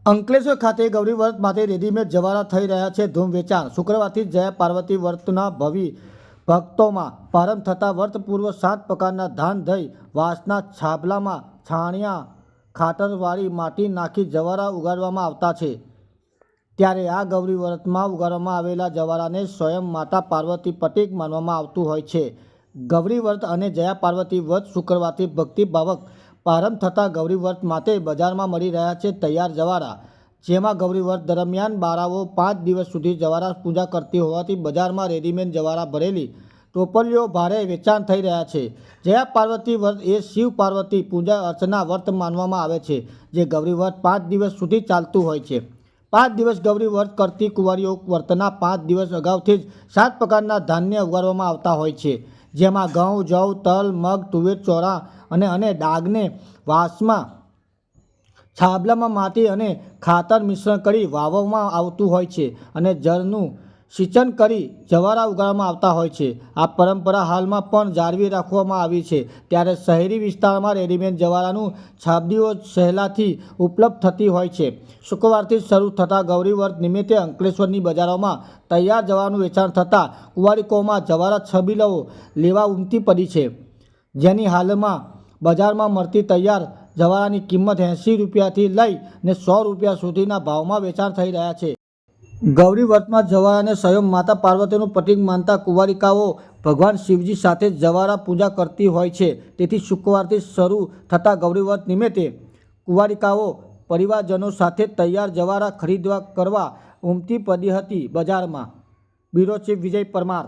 અંકલેશ્વર ખાતે ગૌરી વ્રત માટે રેડીમેડ જવારા થઈ રહ્યા છે ધૂમ વેચાણ। શુક્રવારથી જયા પાર્વતી વ્રતના ભક્તોમાં પ્રારંભ થતાં વ્રત પૂર્વ 7 પ્રકારના ધાન દહીં વાંસના છાબલામાં છાણિયા ખાતરવાળી માટી નાખી જવારા ઉગાડવામાં આવતા છે। ત્યારે આ ગૌરી વ્રતમાં ઉગાડવામાં આવેલા જવારાને સ્વયં માતા પાર્વતી પ્રતીક માનવામાં આવતું હોય છે। ગૌરી વ્રત અને જયા પાર્વતી વ્રત શુક્રવારથી ભક્તિભાવક પ્રારંભ થતાં ગૌરી વ્રત માટે બજારમાં મળી રહ્યા છે તૈયાર જવારા। જેમાં ગૌરી વ્રત દરમિયાન બાળાઓ 5 દિવસ સુધી જવારા પૂજા કરતી હોવાથી બજારમાં રેડીમેડ જવારા ભરેલી ટોપલીઓ ભારે વેચાણ થઈ રહ્યા છે। જયા પાર્વતી વ્રત એ શિવ પાર્વતી પૂજા અર્ચના વ્રત માનવામાં આવે છે, જે ગૌરી વ્રત 5 દિવસ સુધી ચાલતું હોય છે। 5 દિવસ ગૌરી વ્રત કરતી કુંવારીઓ વ્રતના 5 દિવસ અગાઉથી જ 7 પ્રકારના ધાન્ય ઉગાડવામાં આવતા હોય છે, જેમાં ઘઉં, જવ, તલ, મગ, તુવેર, ચોળા અને ડાંગને વાંસમાં છાબલામાં માટી અને ખાતર મિશ્રણ કરી વાવવામાં આવતું હોય છે અને જળનું સિંચન કરી જવારા ઉગાડવામાં આવતા હોય છે। આ પરંપરા હાલમાં પણ જાળવી રાખવામાં આવી છે। ત્યારે શહેરી વિસ્તારમાં રેડીમેડ જવારાનું છાબડીઓ સહેલાથી ઉપલબ્ધ થતી હોય છે। શુક્રવારથી શરૂ થતા ગૌરી વ્રત નિમિત્તે અંકલેશ્વરની બજારોમાં તૈયાર જવારાનું વેચાણ થતાં કુંવારીકોમાં જવારા છબીલાઓ લેવા ઉમટી પડી છે, જેની હાલમાં બજારમાં મળતી તૈયાર જવારાની કિંમત 80 રૂપિયાથી લઈને 100 રૂપિયા સુધીના ભાવમાં વેચાણ થઈ રહ્યા છે। ગૌરી વ્રતમાં જવારાને સ્વયં માતા પાર્વતીનું પ્રતીક માનતા કુંવારિકાઓ ભગવાન શિવજી સાથે જવારા પૂજા કરતી હોય છે। તેથી શુક્રવારથી શરૂ થતા ગૌરી વ્રત નિમિત્તે કુંવારિકાઓ પરિવારજનો સાથે તૈયાર જવારા ખરીદવા કરવા ઉમટી પડી હતી બજારમાં। બ્યુરો ચીફ વિજય પરમાર।